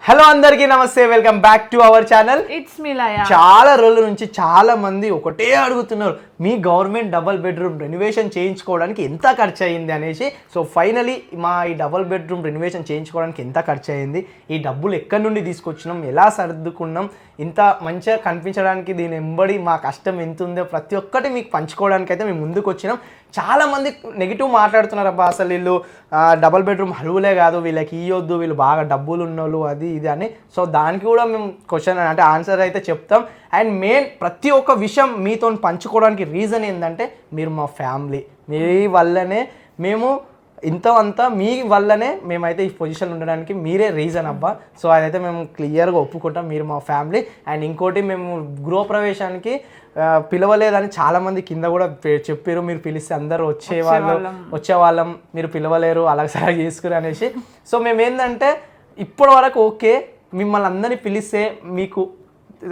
Hello అందరికీ నమస్తే, welcome back to our channel. It's me Laya. చాలా రోజుల నుంచి చాలా మంది ఒకటే అడుగుతున్నారు, మీ గవర్నమెంట్ డబుల్ బెడ్రూమ్ రెనోవేషన్ చేయించుకోవడానికి ఎంత ఖర్చు అయ్యింది అనేసి. సో ఫైనలీ మా ఈ డబుల్ బెడ్రూమ్ రెనోవేషన్ చేయించుకోవడానికి ఎంత ఖర్చు అయ్యింది, ఈ డబ్బులు ఎక్కడి నుండి తీసుకొచ్చినాం, ఎలా సర్దుకున్నాం, ఇంత మంచిగా కనిపించడానికి దీని వెంబడి మా కష్టం ఎంత ఉందో ప్రతి ఒక్కటి మీకు పంచుకోవడానికి అయితే మేము ముందుకు వచ్చినాం. చాలామంది నెగిటివ్ మాట్లాడుతున్నారు, అబ్బా అసలు వీళ్ళు డబుల్ బెడ్రూమ్ అరువులే కాదు, వీళ్ళకి ఇవ్వద్దు, వీళ్ళు బాగా డబ్బులు ఉన్నోళ్ళు అది ఇది అని. సో దానికి కూడా మేము క్వశ్చన్ అంటే ఆన్సర్ అయితే చెప్తాం. అండ్ మెయిన్ ప్రతి ఒక్క విషయం మీతో పంచుకోవడానికి రీజన్ ఏంటంటే మీరు మా ఫ్యామిలీ, మీ వల్లనే మేము అంతా మీ వల్లనే మేమైతే ఈ పొజిషన్ ఉండడానికి మీరే రీజన్ అబ్బా. సో అదైతే మేము క్లియర్గా ఒప్పుకుంటాం, మీరు మా ఫ్యామిలీ. అండ్ ఇంకోటి, మేము గృహప్రవేశానికి పిలవలేదని చాలామంది కింద కూడా చెప్పారు, మీరు పిలిస్తే అందరూ వచ్చేవాళ్ళం, మీరు పిలవలేరు, అలాగ చేసుకుని అనేసి. సో మేము ఏంటంటే ఇప్పటి వరకు ఓకే, మిమ్మల్ని అందరినీ పిలిస్తే మీకు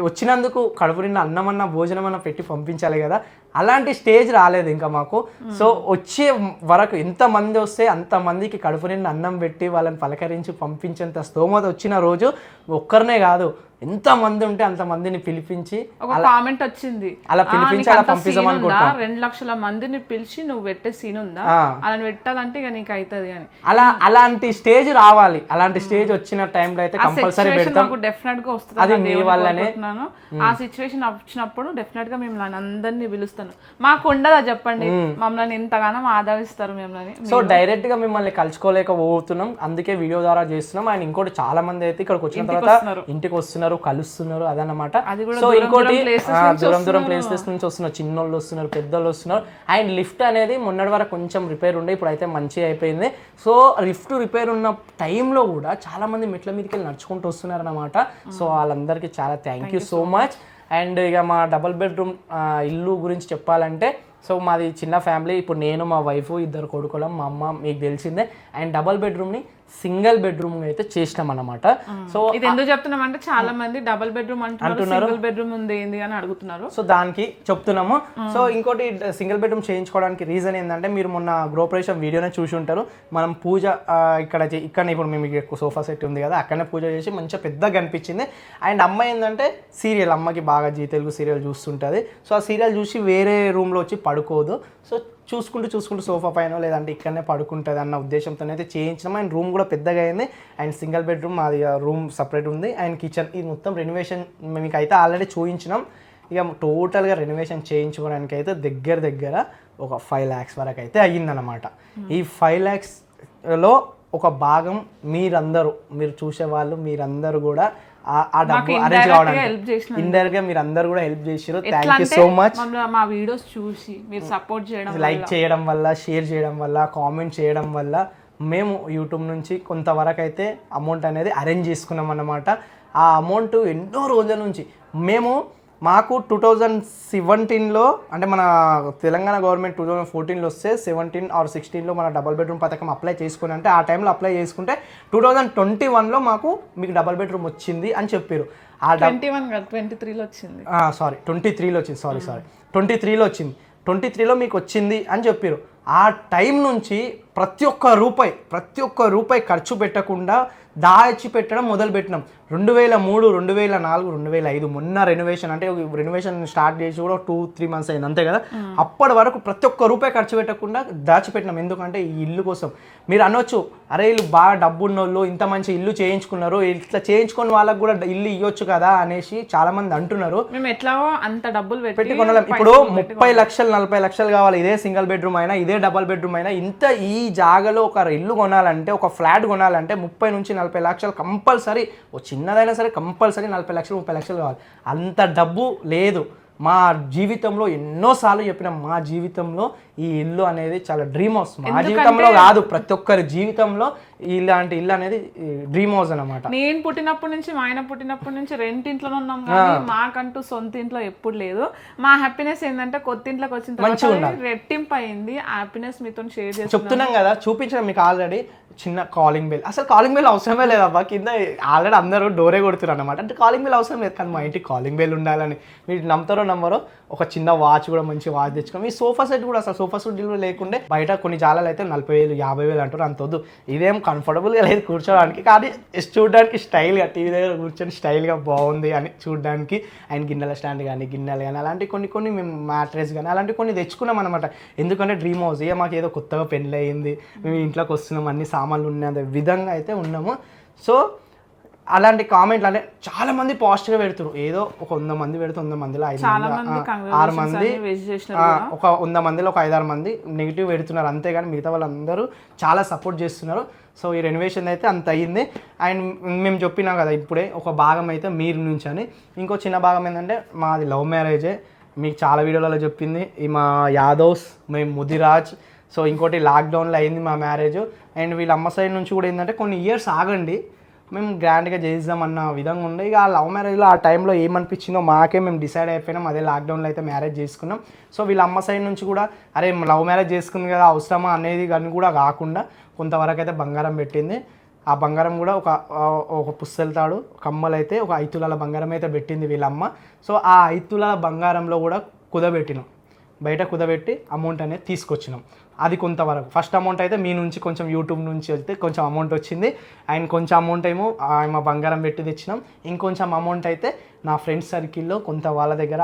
వచ్చినందుకు కడుపు నిండా అన్నమన్నా భోజనమన్నా పెట్టి పంపించాలి కదా, అలాంటి స్టేజ్ రాలేదు ఇంకా మాకు. సో వచ్చే వరకు ఎంతమంది వస్తే అంతమందికి కడుపు నిండా అన్నం పెట్టి వాళ్ళని పలకరించి పంపించేంత స్తోమత వచ్చిన రోజు ఒక్కరినే కాదు, ఎంతమంది ఉంటే అంతమందిని పిలిపించి ఒక కామెంట్ వచ్చింది, అలా పిలిపించి అలా పంపిస్తాం అనుకుంటా. 2 లక్షల మందిని పిలిచి నువ్వు పెట్టే సీన్ ఉందా, అలా పెట్టాలంటే ఇక నీకు అవుతుంది అని. అలాంటి స్టేజ్ రావాలి, అలాంటి స్టేజ్ వచ్చిన టైంలో అయితే కంపల్సరీ పెడతాం, డెఫినెట్ గా వస్తుంది. అది మీ వల్లనే. ఆ సిచ్యువేషన్ వచ్చినప్పుడు డెఫినెట్ గా మిమ్మల్ని అందరినీ పిలుస్తాను. మాకు ఉండదా చెప్పండి, మమ్మల్ని ఎంతగానో ఆదరిస్తారు మిమ్మల్ని. సో డైరెక్ట్ గా మిమ్మల్ని కలుసుకోలేకపోతున్నాం, అందుకే వీడియో ద్వారా చేస్తున్నాం. అండ్ ఇంకోటి చాలా మంది అయితే ఇక్కడికి వచ్చిన తర్వాత ఇంటికి వస్తున్నారు, కలుస్తున్నారు, అదనమాట. సో ఇంకోటి దూరం ప్లేసెస్ నుంచి వస్తున్నారు, చిన్నోళ్ళు వస్తున్నారు, పెద్దోళ్ళు వస్తున్నారు. అండ్ లిఫ్ట్ అనేది మొన్నటి వరకు కొంచెం రిపేర్ ఉండే, ఇప్పుడు అయితే మంచిగా అయిపోయింది. సో లిఫ్ట్ రిపేర్ ఉన్న టైంలో కూడా చాలా మంది మెట్ల మీదకి వెళ్ళి నడుచుకుంటూ వస్తున్నారు అనమాట. సో వాళ్ళందరికీ చాలా thank you so much. And ఇక మా డబుల్ బెడ్రూమ్ ఇల్లు గురించి చెప్పాలంటే, సో మాది చిన్న ఫ్యామిలీ. ఇప్పుడు నేను, మా వైఫ్, 2 కొడుకులం, మా అమ్మ మీకు తెలిసిందే. అండ్ డబుల్ బెడ్రూమ్ని సింగిల్ బెడ్రూమ్ అయితే చేసినాం అన్నమాట. సో ఇది ఎందుకు చెప్తున్నాం అంటే చాలా మంది డబుల్ బెడ్రూమ్ అంటున్నారు, సింగిల్ బెడ్రూమ్ ఉంది ఏంది అని అడుగుతున్నారు. సో దానికి చెప్తున్నాము. సో ఇంకోటి, సింగిల్ బెడ్రూమ్ చేయించుకోవడానికి రీజన్ ఏంటంటే, మీరు మొన్న గృహప్రవేశం వీడియోనే చూసి ఉంటారు. మనం పూజ ఇక్కడ ఇప్పుడు మేము సోఫా సెట్ ఉంది కదా, అక్కడనే పూజ చేసి మంచిగా పెద్దగా కనిపించింది. అండ్ అమ్మ ఏంటంటే సీరియల్, అమ్మకి బాగా జీ తెలుగు సీరియల్ చూస్తుంటుంది. సో ఆ సీరియల్ చూసి వేరే రూమ్లో వచ్చి పడుకోదు. సో చూసుకుంటూ సోఫా పైన లేదంటే ఇక్కడనే పడుకుంటుంది అన్న ఉద్దేశంతో అయితే చేయించినాం. అండ్ రూమ్ కూడా పెద్దగా అయింది. అండ్ సింగిల్ బెడ్రూమ్, అది రూమ్ సపరేట్ ఉంది. అండ్ కిచెన్, ఇది మొత్తం రెనోవేషన్ మీకు అయితే ఆల్రెడీ చూపించినాం. ఇక టోటల్గా రెనోవేషన్ చేయించుకోవడానికి అయితే దగ్గర ఒక 5 lakhs వరకు అయితే అయ్యిందనమాట. ఈ 5 lakhsలో ఒక భాగం మీరు చూసేవాళ్ళు మీరందరూ కూడా ఆ డబ్బు అరేంజ్ కావడానికి ఇండైరెక్ట్ గా మీరు అందరు కూడా హెల్ప్ చేశారు. Thank you so much. మా వీడియోస్ చూసి మీరు సపోర్ట్ చేయడం, లైక్ చేయడం వల్ల, షేర్ చేయడం వల్ల, కామెంట్ చేయడం వల్ల మేము యూట్యూబ్ నుంచి కొంతవరకు అయితే అమౌంట్ అనేది అరేంజ్ చేసుకున్నాం అన్నమాట. ఆ అమౌంట్ ఎన్నో రోజుల నుంచి మాకు 2017లో అంటే మన తెలంగాణ గవర్నమెంట్ 2014లో వస్తే 17 or 16లో మన డబుల్ బెడ్రూమ్ పథకం అప్లై చేసుకుని, అంటే ఆ టైంలో అప్లై చేసుకుంటే 2021లో మాకు మీకు డబుల్ బెడ్రూమ్ వచ్చింది అని చెప్పారు. 23లో వచ్చింది, సారీ 23లో వచ్చింది, సారీ 23లో వచ్చింది. 23లో మీకు వచ్చింది అని చెప్పారు. ఆ టైం నుంచి ప్రతి ఒక్క రూపాయి ఖర్చు పెట్టకుండా దాచి పెట్టడం మొదలుపెట్టినాం. 2003, 2004, 2005 మొన్న రెనోవేషన్, అంటే రెనోవేషన్ స్టార్ట్ చేసి కూడా 2-3 months అయింది అంతే కదా. అప్పటి వరకు ప్రతి ఒక్క రూపాయి ఖర్చు పెట్టకుండా దాచిపెట్టినాం. ఎందుకంటే ఈ ఇల్లు కోసం. మీరు అనొచ్చు, అరే వీళ్ళు బాగా డబ్బు ఉన్నోళ్ళు ఇంత మంచి ఇల్లు చేయించుకున్నారు, ఇట్లా చేయించుకుని వాళ్ళకి కూడా ఇల్లు ఇవ్వచ్చు కదా అనేసి చాలా మంది అంటున్నారు. మేము ఎట్లా అంత డబ్బులు పెట్టి కొనలేం. ఇప్పుడు 30 లక్షలు 40 లక్షలు కావాలి, ఇదే సింగిల్ బెడ్రూమ్ అయినా ఇదే డబుల్ బెడ్రూమ్ అయినా. ఇంత ఈ జాగాలో ఒక ఇల్లు కొనాలంటే, ఒక ఫ్లాట్ కొనాలంటే 30 నుంచి 40 లక్షలు కంపల్సరీ. చిన్నదైనా సరే కంపల్సరీ 40 లక్షలు 30 లక్షలు కావాలి. అంత డబ్బు లేదు. మా జీవితంలో ఎన్నోసార్లు చెప్పినాం, మా జీవితంలో ఈ ఇల్లు అనేది చాలా డ్రీమ్ హౌస్. మా జీవితంలో కాదు, ప్రతి ఒక్కరి జీవితంలో ఇలాంటి ఇల్లు అనేది డ్రీమ్ హౌస్ అనమాట. నేను పుట్టినప్పటి నుంచి, మా ఆయన పుట్టినప్పటి నుంచి రెంట్ ఇంట్లోనే ఉన్నాం, కానీ మాకంటూ సొంత ఇంట్లో ఎప్పుడు లేదు. మా హ్యాపీనెస్ ఏంటంటే కొత్త ఇంట్లోకి వచ్చిన తర్వాత రెట్టింపు అయింది హ్యాపీనెస్. మీతో షేర్ చేసి చెప్తున్నాం కదా, చూపించడం మీకు ఆల్రెడీ. చిన్న కాలింగ్ బెల్, అసలు కాలింగ్ బెల్ అవసరమే లేదబ్బా, కింద ఆల్రెడీ అందరూ డోరే కొడుతున్నారు అనమాట. అంటే కాలింగ్ బెల్ అవసరం లేదు, కానీ మా ఇంటికి కాలింగ్ బెల్ ఉండాలని. మీరు నమ్ముతారో నమ్మరో, ఒక చిన్న వాచ్ కూడా మంచి వాచ్ తెచ్చుకోండి. ఈ సోఫా సెట్ కూడా అసలు సోఫా సెట్ లేకుండే బయట కొన్ని జాలాలు అయితే 40,000 50,000 అంటారు. అంత వద్దు, ఇదేం కంఫర్టబుల్గా లేదు కూర్చోడానికి, కానీ చూడడానికి స్టైల్గా టీవీ దగ్గర కూర్చొని స్టైల్గా బాగుంది అని చూడడానికి. అండ్ గిన్నెల స్టాండ్ కానీ గిన్నెలు కానీ అలాంటి కొన్ని మేము మ్యాట్రెస్ కానీ అలాంటి కొన్ని తెచ్చుకున్నాం అనమాట. ఎందుకంటే డ్రీమ్ హౌస్, ఇక మాకు ఏదో కొత్తగా పెళ్ళి అయింది, మేము ఇంట్లోకి వస్తున్నాం, అన్ని సామాన్లు ఉన్నంత విధంగా అయితే ఉన్నాము. సో అలాంటి కామెంట్లు అంటే చాలా మంది పాజిటివ్గా పెడుతున్నారు. ఏదో ఒక 100 మంది పెడితే 100 మందిలో 5 6 మంది, ఒక 100 మందిలో ఒక 5-6 మంది నెగిటివ్ పెడుతున్నారు, అంతేగాని మిగతా వాళ్ళందరూ చాలా సపోర్ట్ చేస్తున్నారు. సో ఈ రెనోవేషన్ అయితే అంత అయ్యింది. అండ్ మేము చెప్పినాం కదా ఇప్పుడే, ఒక భాగం అయితే మీరు నుంచి అని, ఇంకో చిన్న భాగం ఏంటంటే మాది లవ్ మ్యారేజే. మీకు చాలా వీడియోలలో చెప్పింది, ఈ మా యాదవ్స్, మేము ముదిరాజ్. సో ఇంకోటి లాక్డౌన్లో అయింది మా మ్యారేజ్. అండ్ వీళ్ళ అమ్మ సైడ్ నుంచి కూడా ఏంటంటే కొన్ని ఇయర్స్ ఆగండి, మేము గ్రాండ్గా చేద్దామన్న విధంగా ఉండే. ఇక ఆ లవ్ మ్యారేజ్లో ఆ టైంలో ఏమనిపించిందో మాకే మేము డిసైడ్ అయిపోయినాం, అదే లాక్డౌన్లో అయితే మ్యారేజ్ చేసుకున్నాం. సో వీళ్ళ అమ్మ సైడ్ నుంచి కూడా అరే లవ్ మ్యారేజ్ చేసుకుంది కదా అవసరమా అనేది కానీ కూడా కాకుండా కొంతవరకు అయితే బంగారం పెట్టింది. ఆ బంగారం కూడా ఒక పుస్తెలతాడు కమ్మలు అయితే ఒక 5 తులాల బంగారం అయితే పెట్టింది వీళ్ళమ్మ. సో ఆ 5 తులాల బంగారంలో కూడా కుదబెట్టినాం, బయట కుదబెట్టి అమౌంట్ అనేది తీసుకొచ్చినాం. అది కొంతవరకు ఫస్ట్ అమౌంట్ అయితే మీ నుంచి కొంచెం యూట్యూబ్ నుంచి వెళ్తే కొంచెం అమౌంట్ వచ్చింది. అండ్ కొంచెం అమౌంట్ ఏమో మా బంగారం పెట్టి తెచ్చినాం. ఇంకొంచెం అమౌంట్ అయితే నా ఫ్రెండ్స్ సర్కిల్లో కొంత వాళ్ళ దగ్గర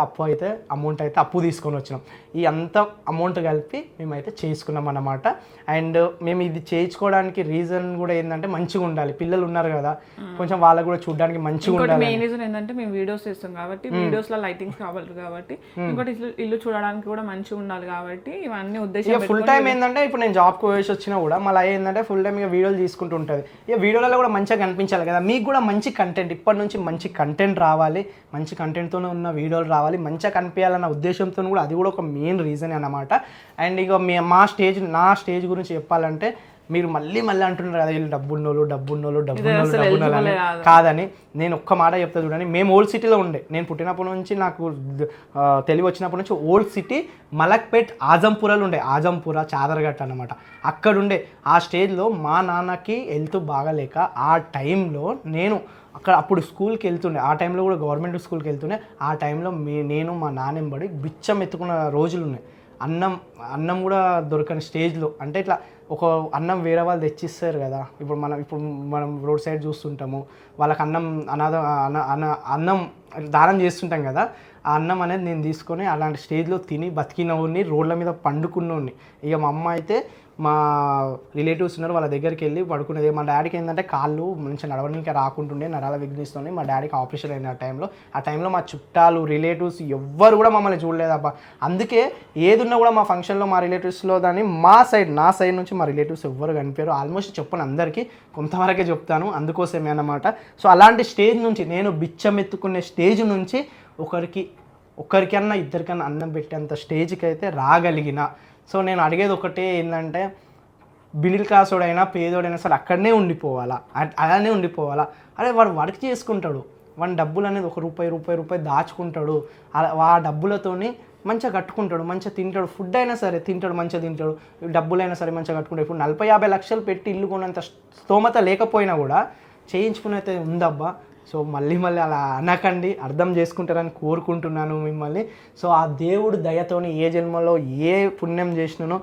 అమౌంట్ అయితే అప్పు తీసుకొని వచ్చినాం. ఈ అంత అమౌంట్ కలిపి మేమైతే చేసుకున్నాం అన్నమాట. అండ్ మేము ఇది చేయించుకోవడానికి రీజన్ కూడా ఏంటంటే మంచిగా ఉండాలి, పిల్లలు ఉన్నారు కదా కొంచెం వాళ్ళకు కూడా చూడడానికి మంచిగా ఉండాలి. మెయిన్ రీజన్ ఏంటంటే మేము వీడియోస్ చేస్తాం కాబట్టి వీడియోస్లో లైటింగ్స్ కావాలి కాబట్టి, ఇంకోటి ఇల్లు చూడడానికి కూడా మంచిగా ఉండాలి కాబట్టి ఇవన్నీ ఉద్దేశం. ఫుల్ టైం ఏంటంటే ఇప్పుడు నేను జాబ్కి పోయేసి వచ్చినా కూడా మళ్ళీ ఏంటంటే ఫుల్ టైం ఇక వీడియోలు తీసుకుంటూ ఉంటుంది. ఇక వీడియోలలో కూడా మంచిగా కనిపించాలి కదా, మీకు కూడా మంచి కంటెంట్, ఇప్పటి నుంచి మంచి కంటెంట్ రావాలి, మంచి కంటెంట్తోనే ఉన్న వీడియోలు రావాలి, మంచిగా కనిపించాలన్న ఉద్దేశంతో కూడా అది కూడా ఒక మెయిన్ రీజన్ అన్నమాట. అండ్ ఇక నా స్టేజ్ గురించి చెప్పాలంటే మీరు మళ్ళీ అంటున్నారు కదా వీళ్ళు డబ్బున్నోళ్ళు అని. కాదని నేను ఒక్క మాట చెప్తా చూడండి. మేము ఓల్డ్ సిటీలో ఉండే, నేను పుట్టినప్పటి నుంచి నాకు తెలివి వచ్చినప్పటి నుంచి ఓల్డ్ సిటీ మలక్పేట్ ఆజంపురాలు ఉండే, ఆజంపుర చాదరగట్ట అనమాట. అక్కడుండే ఆ స్టేజ్లో మా నాన్నకి హెల్త్ బాగాలేక ఆ టైంలో నేను అప్పుడు స్కూల్కి వెళ్తుండే, ఆ టైంలో కూడా గవర్నమెంట్ స్కూల్కి వెళ్తుండే. ఆ టైంలో నేను మా నాన్నెంబడి బిచ్చం ఎత్తుకున్న రోజులు ఉన్నాయి. అన్నం కూడా దొరకని స్టేజ్లో, అంటే ఇట్లా ఒక అన్నం వేరే వాళ్ళు తెచ్చిస్తారు కదా, ఇప్పుడు మనం రోడ్ సైడ్ చూస్తుంటాము, వాళ్ళకి అన్నం దానం చేస్తుంటాం కదా, ఆ అన్నం అనేది నేను తీసుకొని అలాంటి స్టేజ్లో తిని బతికినవాడిని, రోడ్ల మీద పండుకున్నవాడిని. ఇక మా అమ్మ అయితే మా రిలేటివ్స్ ఉన్నారు, వాళ్ళ దగ్గరికి వెళ్ళి పడుకునేది. మా డాడీకి ఏంటంటే కాళ్ళు మంచిగా నడవడానికి రాకుంటుండే, నరాల విఘ్నిస్తుంది. మా డాడీకి ఆపరేషన్ అయిన ఆ టైంలో మా చుట్టాలు రిలేటివ్స్ ఎవ్వరు కూడా మమ్మల్ని చూడలేదబ్బా. అందుకే ఏదున్నా కూడా మా ఫంక్షన్లో మా రిలేటివ్స్లో దాన్ని నా సైడ్ నుంచి మా రిలేటివ్స్ ఎవ్వరు కనిపారు. ఆల్మోస్ట్ చెప్పను అందరికీ, కొంతవరకే చెప్తాను, అందుకోసమే అన్నమాట. సో అలాంటి స్టేజ్ నుంచి, నేను బిచ్చం ఎత్తుకునే స్టేజ్ నుంచి ఒకరికన్నా ఇద్దరికన్నా అన్నం పెట్టేంత స్టేజ్కి అయితే రాగలిగిన. సో నేను అడిగేది ఒకటే ఏంటంటే, మిడిల్ క్లాస్ వాడైనా పేదోడైనా సరే అక్కడనే ఉండిపోవాలా, అలానే ఉండిపోవాలా. అరే వాడు వర్క్ చేసుకుంటాడు, వాడి డబ్బులు అనేది రూపాయి దాచుకుంటాడు, ఆ డబ్బులతోని మంచిగా కట్టుకుంటాడు, మంచిగా తింటాడు, ఫుడ్ అయినా సరే తింటాడు, మంచిగా తింటాడు, డబ్బులైనా సరే మంచిగా కట్టుకుంటాడు. ఇప్పుడు 40-50 లక్షలు పెట్టి ఇల్లు కొనేంత స్తోమత లేకపోయినా కూడా చేయించుకునేది ఉందబ్బా. సో మళ్ళీ అలా అనకండి, అర్థం చేసుకుంటారని కోరుకుంటున్నాను మిమ్మల్ని. సో ఆ దేవుడు దయతోని ఏ జన్మలో ఏ పుణ్యం చేసినానో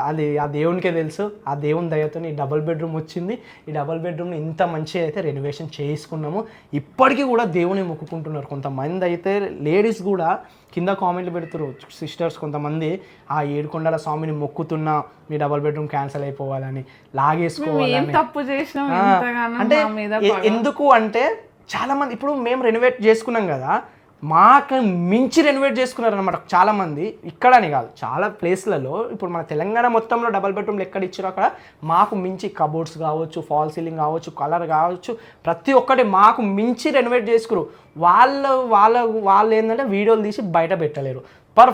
అది ఆ దేవునికే తెలుసు. ఆ దేవుని దయతో ఈ డబుల్ బెడ్రూమ్ వచ్చింది. ఈ డబుల్ బెడ్రూమ్ని ఇంత మంచిగా అయితే రెనోవేషన్ చేసుకున్నాము. ఇప్పటికీ కూడా దేవుని మొక్కుకుంటున్నారు కొంతమంది అయితే, లేడీస్ కూడా కింద కామెంట్లు పెడుతున్నారు, సిస్టర్స్ కొంతమంది, ఆ ఏడుకొండల స్వామిని మొక్కుతున్నా మీ డబుల్ బెడ్రూమ్ క్యాన్సిల్ అయిపోవాలని, లాగేసుకోవాలని. అంటే ఎందుకు అంటే చాలామంది ఇప్పుడు మేము రెనోవేట్ చేసుకున్నాం కదా, మాకు మించి రెనోవేట్ చేసుకున్నారనమాట చాలామంది. ఇక్కడని కాదు, చాలా ప్లేస్లలో ఇప్పుడు మన తెలంగాణ మొత్తంలో డబల్ బెడ్రూమ్లు ఎక్కడ ఇచ్చారో అక్కడ మాకు మించి కబోర్డ్స్ కావచ్చు, ఫాల్ సీలింగ్ కావచ్చు, కలర్ కావచ్చు, ప్రతి ఒక్కటి మాకు మించి రెనోవేట్ చేసుకురు. వాళ్ళు ఏంటంటే వీడియోలు తీసి బయట పెట్టలేరు.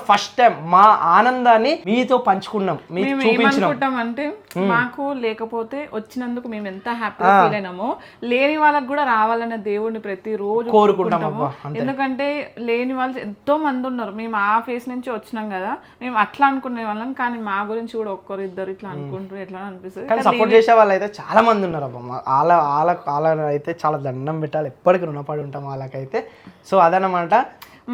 ఫస్ట్ టైం మా ఆనందాన్ని మీతో పంచుకున్నాం, మీకు మేము చూపించినాం. ఏమనుకుంటామంటే మాకు లేకపోతే వచ్చినందుకు మేము ఎంత హ్యాపీగా ఫీల్ అయినామో లేని వాళ్ళకి కూడా రావాలనే దేవుడిని ప్రతిరోజు కోరుకుంటాము. ఎందుకంటే లేని వాళ్ళు ఎంతో మంది ఉన్నారు. మేము ఆ ఫేస్ నుంచి వచ్చినాం కదా, మేము అట్లా అనుకునే వాళ్ళం, కానీ మా గురించి కూడా ఒక్కరు ఇద్దరు ఇట్లా అనుకుంటారు ఎట్లా అనిపిస్తుంది. కానీ సపోర్ట్ చేసే వాళ్ళు అయితే చాలా మంది ఉన్నారు అబ్బా. వాళ్ళ అయితే చాలా దండం పెట్టాలి, ఎప్పటికీ రుణపడి ఉంటాం వాళ్ళకైతే. సో అదనమాట.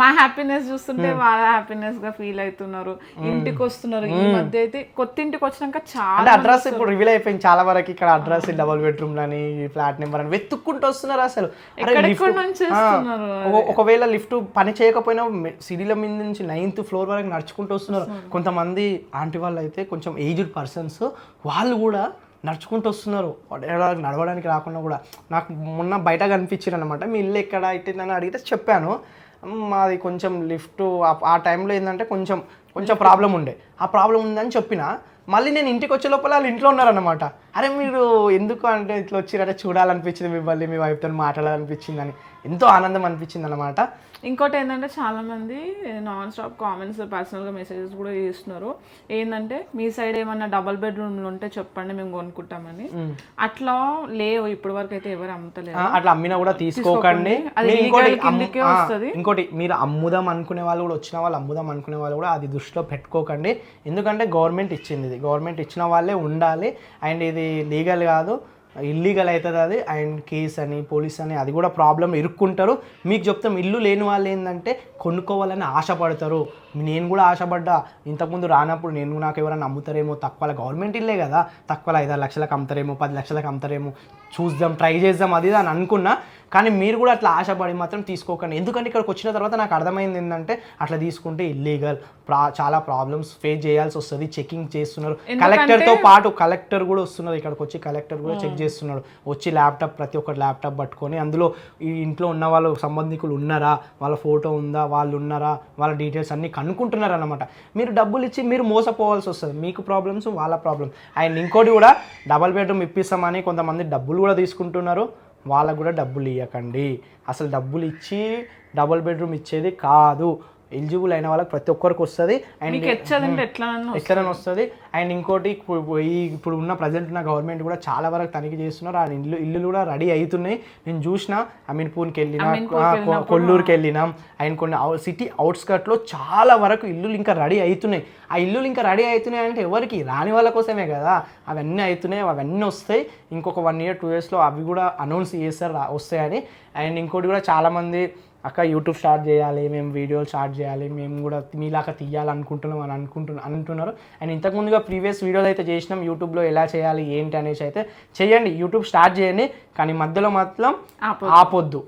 మా హ్యాపీనెస్ చూస్తుంటే వాళ్ళ హ్యాపీనెస్ గా ఫీల్ అవుతున్నారు. ఇంటికి వస్తున్నారు. ఈ మధ్య అయితే కొత్త ఇంటికి వచ్చినాక చాలా అడ్రస్ ఇప్పుడు రివీల్ అయిపోయింది చాలా వరకు. ఇక్కడ అడ్రస్ డబుల్ బెడ్రూమ్ అని, ఫ్లాట్ నెంబర్ అని వెతుక్కుంటూ వస్తున్నారు అసలు. ఒకవేళ లిఫ్ట్ పని చేయకపోయినా సిడీల మీద నుంచి 9th floor వరకు నడుచుకుంటూ వస్తున్నారు. కొంతమంది ఆంటీ వాళ్ళు అయితే కొంచెం ఏజ్డ్ పర్సన్స్, వాళ్ళు కూడా నడుచుకుంటూ వస్తున్నారు, నడవడానికి రాకుండా కూడా. నాకు మొన్న బయట కనిపించారు అనమాట, మీ ఇల్లు ఎక్కడ అయితే నన్ను అడిగితే చెప్పాను, మాది కొంచెం లిఫ్ట్ ఆ టైంలో ఏంటంటే కొంచెం ప్రాబ్లం ఉండే, ఆ ప్రాబ్లం ఉందని చెప్పిన. మళ్ళీ నేను ఇంటికి వచ్చే లోపల వాళ్ళు ఇంట్లో ఉన్నారనమాట. అరే మీరు ఎందుకు అంటే ఇట్లా వచ్చిరంటే చూడాలనిపించింది మిమ్మల్ని, మీ వైఫ్తో మాట్లాడాలనిపించింది అని ఎంతో ఆనందం అనిపించింది అనమాట. ఇంకోటి ఏంటంటే చాలా మంది నాన్ స్టాప్ కామెంట్స్, పర్సనల్గా మెసేజెస్ కూడా చేస్తున్నారు. ఏంటంటే మీ సైడ్ ఏమన్నా డబుల్ బెడ్రూమ్లు ఉంటే చెప్పండి మేము కొనుక్కుంటామని. అట్లా లేవు ఇప్పటి వరకు అయితే ఎవరు అమ్ముతలేరు. అట్లా అమ్మినా కూడా తీసుకోకండి. ఇంకోటి మీరు అమ్ముదాం అనుకునే వాళ్ళు కూడా, వచ్చిన వాళ్ళు అమ్ముదాం అనుకునే వాళ్ళు కూడా అది దృష్టిలో పెట్టుకోకండి. ఎందుకంటే గవర్నమెంట్ ఇచ్చింది, ఇది గవర్నమెంట్ ఇచ్చిన వాళ్ళే ఉండాలి. అండ్ ఇది లీగల్ కాదు, ఇల్లీగల్ అవుతుంది అది. అండ్ కేస్ అని, పోలీస్ అని, అది కూడా ప్రాబ్లం ఇరుక్కుంటారు. మీకు చెప్తాం, ఇల్లు లేని వాళ్ళు ఏంటంటే కొనుక్కోవాలని ఆశపడతారు. నేను కూడా ఆశపడ్డా, ఇంతకుముందు రానప్పుడు నాకు ఎవరైనా అమ్ముతారేమో తక్కువ, గవర్నమెంట్ ఇల్లే కదా, తక్కువ 5-6 లక్షలకు అమ్ముతారేమో, 10 లక్షలకు అమ్ముతారేమో, చూద్దాం, ట్రై చేద్దాం అది అని అనుకున్నా. కానీ మీరు కూడా అట్లా ఆశపడి మాత్రం తీసుకోకండి. ఎందుకంటే ఇక్కడికి వచ్చిన తర్వాత నాకు అర్థమైంది ఏంటంటే అట్లా తీసుకుంటే ఇల్లీగల్, చాలా ప్రాబ్లమ్స్ ఫేస్ చేయాల్సి వస్తుంది. చెకింగ్ చేస్తున్నారు, కలెక్టర్తో పాటు కలెక్టర్ కూడా వస్తున్నారు ఇక్కడికి వచ్చి, కలెక్టర్ కూడా చెక్ చేస్తున్నాడు వచ్చి. ల్యాప్టాప్, ప్రతి ఒక్క ల్యాప్టాప్ పట్టుకొని అందులో ఈ ఇంట్లో ఉన్న వాళ్ళు సంబంధికులు ఉన్నారా, వాళ్ళ ఫోటో ఉందా, వాళ్ళు ఉన్నారా, వాళ్ళ డీటెయిల్స్ అన్నీ కనుక్కుంటున్నారు అనమాట. మీరు డబ్బులు ఇచ్చి మీరు మోసపోవాల్సి వస్తుంది, మీకు ప్రాబ్లమ్స్ వాళ్ళ ప్రాబ్లమ్. అండ్ ఇంకోటి కూడా, డబల్ బెడ్రూమ్ ఇప్పిస్తామని కొంతమంది డబ్బులు కూడా తీసుకుంటున్నారు. వాళ్ళకు కూడా డబ్బులు ఇవ్వకండి. అసలు డబ్బులు ఇచ్చి డబుల్ బెడ్రూమ్ ఇచ్చేది కాదు. ఎలిజిబుల్ అయిన వాళ్ళకి ప్రతి ఒక్కరికి వస్తుంది. అండ్ ఎట్లనే వస్తుంది. అండ్ ఇంకోటి, ఇప్పుడు ఉన్న ప్రజెంట్ ఉన్న గవర్నమెంట్ కూడా చాలా వరకు తనిఖీ చేస్తున్నారు. ఆ ఇల్లు కూడా రెడీ అవుతున్నాయి. నేను చూసిన, అమీన్పూర్కి వెళ్ళినా, కొల్లూరుకి వెళ్ళినాం. అండ్ కొన్ని సిటీ అవుట్స్కట్లో చాలా వరకు ఇల్లులు ఇంకా రెడీ అవుతున్నాయి. ఆ ఇల్లులు ఇంకా రెడీ అవుతున్నాయి అంటే ఎవరికి, రాని వాళ్ళ కోసమే కదా. అవన్నీ అవుతున్నాయి, అవన్నీ వస్తాయి. ఇంకొక 1 year 2 yearsలో అవి కూడా అనౌన్స్ చేస్తారు వస్తాయని. అండ్ ఇంకోటి కూడా, చాలామంది అక్క యూట్యూబ్ స్టార్ట్ చేయాలి, మేము వీడియోలు స్టార్ట్ చేయాలి, మేము కూడా మీలాగా తీయాలనుకుంటున్నాం అని అంటున్నారు. అండ్ ఇంతకుముందుగా ప్రీవియస్ వీడియోలు అయితే చేసినాం, యూట్యూబ్లో ఎలా చేయాలి ఏంటి అనేసి అయితే చేయండి. యూట్యూబ్ స్టార్ట్ చేయండి, కానీ మధ్యలో మాత్రం ఆపొద్దు.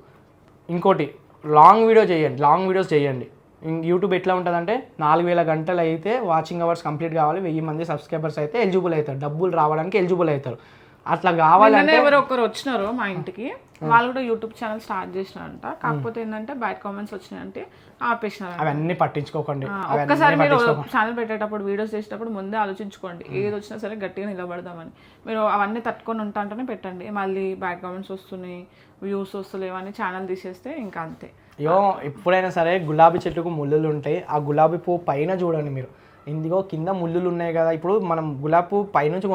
ఇంకోటి, లాంగ్ వీడియోస్ చేయండి. యూట్యూబ్ ఎట్లా ఉంటుందంటే 4000 గంటలు అయితే వాచింగ్ అవర్స్ కంప్లీట్ కావాలి, 1000 మంది సబ్స్క్రైబర్స్ అయితే ఎలిజిబుల్ అవుతారు, డబ్బులు రావడానికి ఎలిజిబుల్ అవుతారు. అట్లా కావాలంటే ఎవరో ఒకరు వచ్చినారు మా ఇంటికి, వాళ్ళు కూడా యూట్యూబ్ ఛానల్ స్టార్ట్ చేసినారంట. కాకపోతే ఏంటంటే బ్యాడ్ కామెంట్స్ వచ్చినాయంటే ఆపేసినారు. అవన్నీ పట్టించుకోకండి. ఒక్కసారి మీరు ఛానల్ పెట్టేటప్పుడు, వీడియోస్ చేసేటప్పుడు ముందే ఆలోచించుకోండి, ఏది వచ్చినా సరే గట్టిగా నిలబడదామని. మీరు అవన్నీ తట్టుకొని ఉంటాంటేనే పెట్టండి. మళ్ళీ బ్యాడ్ కామెంట్స్ వస్తున్నాయి, వ్యూస్ వస్తలేవని ఛానల్ తీసేస్తే ఇంకా అంతే. ఎప్పుడైనా సరే గులాబీ చెట్టుకు ముళ్ళులు ఉంటాయి. ఆ గులాబీ పువ్వు పైన చూడండి మీరు, ఇందులో కింద ముళ్ళులు ఉన్నాయి కదా. ఇప్పుడు మనం గులాబీ పువ్వు పైనుంచి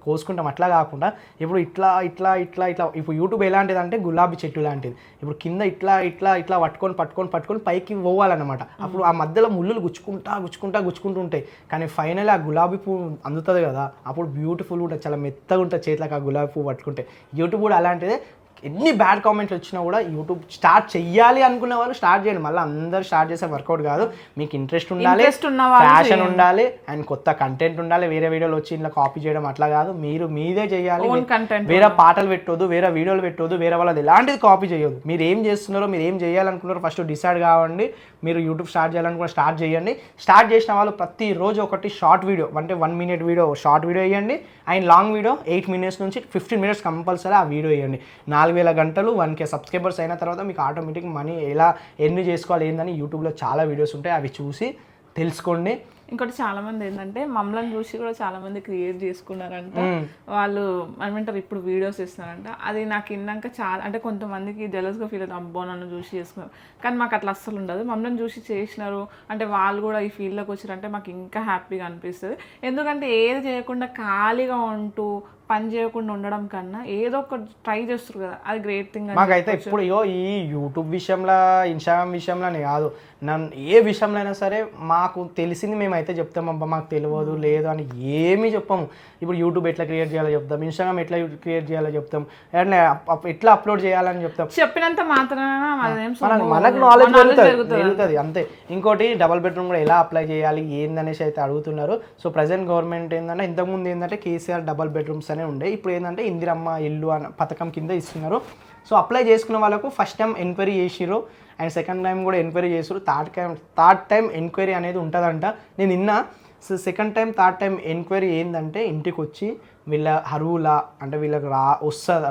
కోసుకుంటాం, అట్లా కాకుండా ఇప్పుడు ఇట్లా ఇట్లా ఇట్లా ఇట్లా. ఇప్పుడు యూట్యూబ్ ఎలాంటిది అంటే గులాబీ చెట్టు లాంటిది. ఇప్పుడు కింద ఇట్లా ఇట్లా ఇట్లా పట్టుకొని పైకి పోవాలన్నమాట. అప్పుడు ఆ మధ్యలో ముళ్ళులు గుచ్చుకుంటూ ఉంటాయి. కానీ ఫైనల్ ఆ గులాబీ పువ్వు అందుతుంది కదా, అప్పుడు బ్యూటిఫుల్ ఉంటుంది, చాలా మెత్తగా ఉంటుంది చేతిలోకి ఆ గులాబీ పువ్వు పట్టుకుంటే. యూట్యూబ్ కూడా అలాంటిదే. ఎన్ని బ్యాడ్ కామెంట్లు వచ్చినా కూడా యూట్యూబ్ స్టార్ట్ చెయ్యాలి అనుకునే వాళ్ళు స్టార్ట్ చేయండి. మళ్ళీ అందరూ స్టార్ట్ చేసే వర్కౌట్ కాదు. మీకు ఇంట్రెస్ట్ ఉండాలి, ఫ్యాషన్ ఉండాలి, అండ్ కొత్త కంటెంట్ ఉండాలి. వేరే వీడియోలు వచ్చి ఇలా కాపీ చేయడం అట్లా కాదు, మీరు మీదే చేయాలి. వేరే పాటలు పెట్టొద్దు, వేరే వీడియోలు పెట్టొద్దు, వేరే వాళ్ళది ఎలాంటిది కాపీ చేయొద్దు. మీరు ఏం చేస్తున్నారో, మీరు ఏం చేయాలనుకున్నారో ఫస్ట్ డిసైడ్ కావండి. మీరు యూట్యూబ్ స్టార్ట్ చేయాలనుకున్న స్టార్ట్ చేయండి. స్టార్ట్ చేసిన వాళ్ళు ప్రతిరోజు ఒకటి షార్ట్ వీడియో, అంటే 1 minute వీడియో, షార్ట్ వీడియో వేయండి. అండ్ లాంగ్ వీడియో 8 minutes నుంచి 15 minutes కంపల్సరీ ఆ వీడియో వేయండి. 4000 గంటలు 1K సబ్స్క్రైబర్స్ అయిన తర్వాత మీకు ఆటోమేటిక్ మనీ ఎలా ఎర్న్ చేసుకోవాలి ఏందని యూట్యూబ్లో చాలా వీడియోస్ ఉంటాయి, అవి చూసి తెలుసుకోండి. ఇంకోటి చాలా మంది ఏంటంటే మమ్మల్ని చూసి కూడా చాలా మంది క్రియేట్ చేసుకున్నారంట. వాళ్ళు ఏమంటారు ఇప్పుడు వీడియోస్ ఇస్తున్నారంట. అది నాకు విన్నాక చాలా అంటే కొంతమందికి జెలస్గా ఫీల్ అవుతుంది, అబ్బో నన్ను చూసి చేసుకున్నారు. కానీ మాకు అట్లా అస్సలు ఉండదు. మమ్మల్ని చూసి చేసినారు అంటే వాళ్ళు కూడా ఈ ఫీల్డ్లోకి వచ్చారంటే మాకు ఇంకా హ్యాపీగా అనిపిస్తుంది. ఎందుకంటే ఏది చేయకుండా ఖాళీగా ఉంటూ పని చేయకుండా ఉండడం కన్నా ఏదో ఒక ట్రై చేస్తారు కదా, అది గ్రేట్ థింగ్. మాకైతే ఇప్పుడు ఈ యూట్యూబ్ విషయంలో ఇన్స్టాగ్రామ్ విషయంలోనే కాదు, నన్ను ఏ విషయంలో అయినా సరే మాకు తెలిసింది మేమైతే చెప్తాం. అబ్బా మాకు తెలియదు లేదు అని ఏమీ చెప్పాము. ఇప్పుడు యూట్యూబ్ ఎట్లా క్రియేట్ చేయాలో చెప్తాం, ఇన్స్టాగ్రామ్ ఎట్లా క్రియేట్ చేయాలో చెప్తాం, ఎట్లా అప్లోడ్ చేయాలని చెప్తాం. చెప్పినంత మాత్రాన మనకు నాలెడ్జ్ పెరుగుతుంది అంతే. ఇంకోటి డబల్ బెడ్రూమ్ కూడా ఎలా అప్లై చేయాలి ఏందనేసి అయితే అడుగుతున్నారు. సో ప్రజెంట్ గవర్నమెంట్ ఏంటంటే ఇంతకుముందు ఏంటంటే కేసీఆర్ డబల్ బెడ్రూమ్స్ అనే ఉండే, ఇప్పుడు ఏంటంటే ఇందిరమ్మ ఇల్లు అన్న పథకం కింద ఇస్తున్నారు. సో అప్లై చేసుకున్న వాళ్ళకు ఫస్ట్ టైం ఎంక్వైరీ చేసిర్రు అండ్ సెకండ్ టైం కూడా ఎంక్వైరీ చేసారు. థర్డ్ టైం ఎంక్వైరీ అనేది ఉంటుందంట. నేను నిన్న second time third time enquiry ఏంటంటే ఇంటికి వచ్చి వీళ్ళ అరువులా అంటే వీళ్ళకి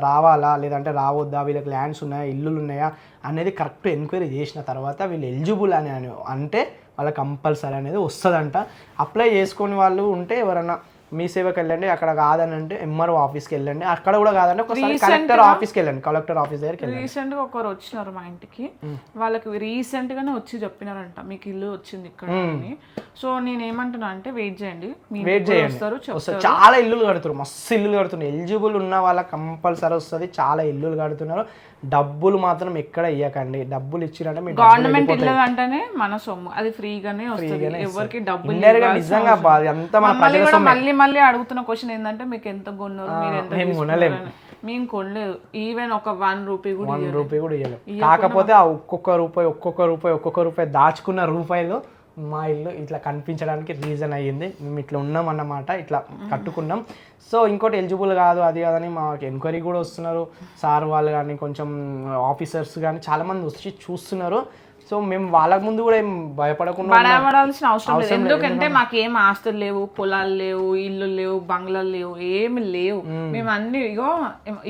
రావాలా లేదంటే రావద్దా, వీళ్ళకి ల్యాండ్స్ ఉన్నాయా ఇల్లులు ఉన్నాయా అనేది కరెక్ట్ ఎంక్వైరీ చేసిన తర్వాత వీళ్ళు ఎలిజిబుల్ అని అంటే వాళ్ళకి కంపల్సరీ అనేది వస్తుందంట. అప్లై చేసుకుని వాళ్ళు ఉంటే ఎవరన్నా మీ సేవకి వెళ్ళండి, అక్కడ కాదని అంటే ఎంఆర్ఓ ఆఫీస్కి వెళ్ళండి, అక్కడ కూడా కాదంటే ఒకసారి కలెక్టర్ ఆఫీస్కి వెళ్ళండి, కలెక్టర్ ఆఫీస్ దగ్గరికి వెళ్ళండి. రీసెంట్గా ఒకరు వచ్చినారు మా ఇంటికి, వాళ్ళకి రీసెంట్గానే వచ్చి చెప్పినారంట మీకు ఇల్లు వచ్చింది ఇక్కడ అని. సో నేను ఏమంటున్నా అంటే వెయిట్ చేయండి, వస్తారు. చాలా ఇల్లులు కడుతున్నారు, మస్తు ఇల్లులు కడుతున్నారు. ఎలిజిబుల్ ఉన్న వాళ్ళకి కంపల్సరీ వస్తుంది. చాలా ఇల్లులు కడుతున్నారు. డబ్బులు మాత్రం ఎక్కడ ఇవ్వకండి. డబ్బులు ఇచ్చినట్టే మీ గవర్నమెంట్ ఇల్లు అంటేనే మన సొమ్ము, అది ఫ్రీగానే వస్తుంది. ఎవరికి డబ్బులు నిజంగా మళ్ళీ అడుగుతున్న క్వశ్చన్ ఏంటంటే మీకు ఎంత కొన్నారు, మీరు ఎంత కొనలేము, మేము కొనలేదు. ఈవెన్ ఒక 1 రూపీ కూడా ఇవ్వలేదు. కాకపోతే ఆ ఒక్కొక్క రూపాయి దాచుకున్న రూపాయలు మా ఇల్లు ఇట్లా కనిపించడానికి రీజన్ అయ్యింది. మేము ఇట్లా ఉన్నాం అన్నమాట, ఇట్లా కట్టుకున్నాం. సో ఇంకోటి ఎలిజిబుల్ కాదు అది కాదని మాకు ఎంక్వైరీ కూడా వస్తున్నారు. సార్ వాళ్ళు కానీ కొంచెం ఆఫీసర్స్ కానీ చాలామంది వచ్చి చూస్తున్నారు. సో మేము వాళ్ళకు ముందు కూడా ఏం భయపడాల్సిన అవసరం లేదు. ఎందుకంటే మాకు ఏం ఆస్తులు లేవు, పొలాలు లేవు, ఇల్లు లేవు, బంగ్లాలు లేవు, ఏమి లేవు. మేము అన్ని ఇగో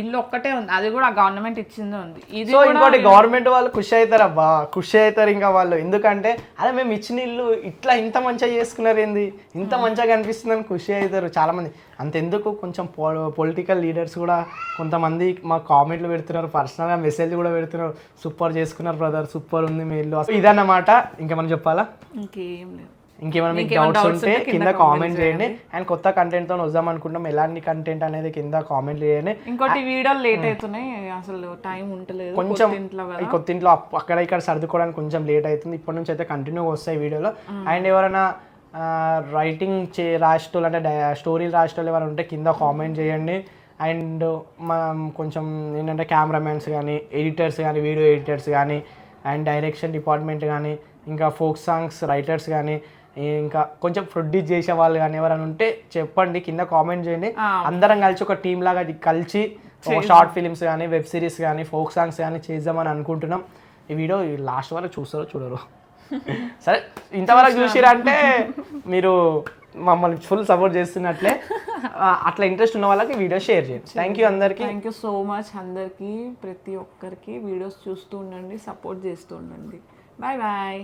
ఇల్లు ఒక్కటే ఉంది, అది కూడా గవర్నమెంట్ ఇచ్చిందే ఉంది. ఇది ఇంకోటి గవర్నమెంట్ వాళ్ళు ఖుషి అవుతారు, అబ్బా ఖుషి అవుతారు ఇంకా వాళ్ళు. ఎందుకంటే అదే మేము ఇచ్చిన ఇల్లు ఇట్లా ఇంత మంచిగా చేసుకున్నారు ఏంది, ఇంత మంచిగా కనిపిస్తుందని ఖుషి అవుతారు చాలా మంది. అంతెందుకు కొంచెం పొలిటికల్ లీడర్స్ కూడా కొంతమంది మాకు కామెంట్లు పెడుతున్నారు, పర్సనల్గా మెసేజ్ కూడా పెడుతున్నారు, సూపర్ చేసుకున్నారు బ్రదర్, సూపర్ ఉంది మీ ఇల్లు. ఇదన్నమాట. ఇంకేమైనా చెప్పాలా? ఇంకేమైనా మీకు డౌట్స్ ఉంటే కింద కామెంట్ చేయండి. అండ్ కొత్త కంటెంట్తో వద్దాం అనుకుంటాం, ఎలాంటి కంటెంట్ అనేది కింద కామెంట్ చేయండి. ఇంకోటి వీడియోలు లేట్ అవుతున్నాయి, అసలు టైం ఉంటలేదు కొంచెం. ఈ కొత్త ఇంట్లో అక్కడ ఇక్కడ సర్దుకోవడానికి కొంచెం లేట్ అవుతుంది. ఇప్పటి నుంచి అయితే కంటిన్యూగా వస్తాయి వీడియోలో. అండ్ ఎవరైనా రైటింగ్ రాసేటోళ్ళు అంటే స్టోరీలు రాసేటోళ్ళు ఎవరైనా ఉంటే కింద కామెంట్ చేయండి. అండ్ మనం కొంచెం ఏంటంటే కెమెరామెన్స్ కానీ, ఎడిటర్స్ కానీ, వీడియో ఎడిటర్స్ కానీ, అండ్ డైరెక్షన్ డిపార్ట్మెంట్ కానీ, ఇంకా ఫోక్ సాంగ్స్ రైటర్స్ కానీ, ఇంకా కొంచెం ప్రొడ్యూస్ చేసే వాళ్ళు కానీ ఎవరైనా ఉంటే చెప్పండి, కింద కామెంట్ చేయండి. అందరం కలిసి ఒక టీం లాగా కలిసి షార్ట్ ఫిలిమ్స్ కానీ, వెబ్ సిరీస్ కానీ, ఫోక్ సాంగ్స్ కానీ చేద్దామని అనుకుంటున్నాం. ఈ వీడియో లాస్ట్ వరకు చూస్తారో చూడరు, సరే ఇంతవరకు చూసిరంటే మీరు మమ్మల్ని ఫుల్ సపోర్ట్ చేస్తున్నట్లే. అట్లా ఇంట్రెస్ట్ ఉన్న వాళ్ళకి వీడియో షేర్ చేయండి. థ్యాంక్ యూ అందరికీ. థ్యాంక్ యూ సో మచ్ అందరికీ. ప్రతి ఒక్కరికి వీడియోస్ చూస్తూ ఉండండి, సపోర్ట్ చేస్తూ ఉండండి. Bye bye.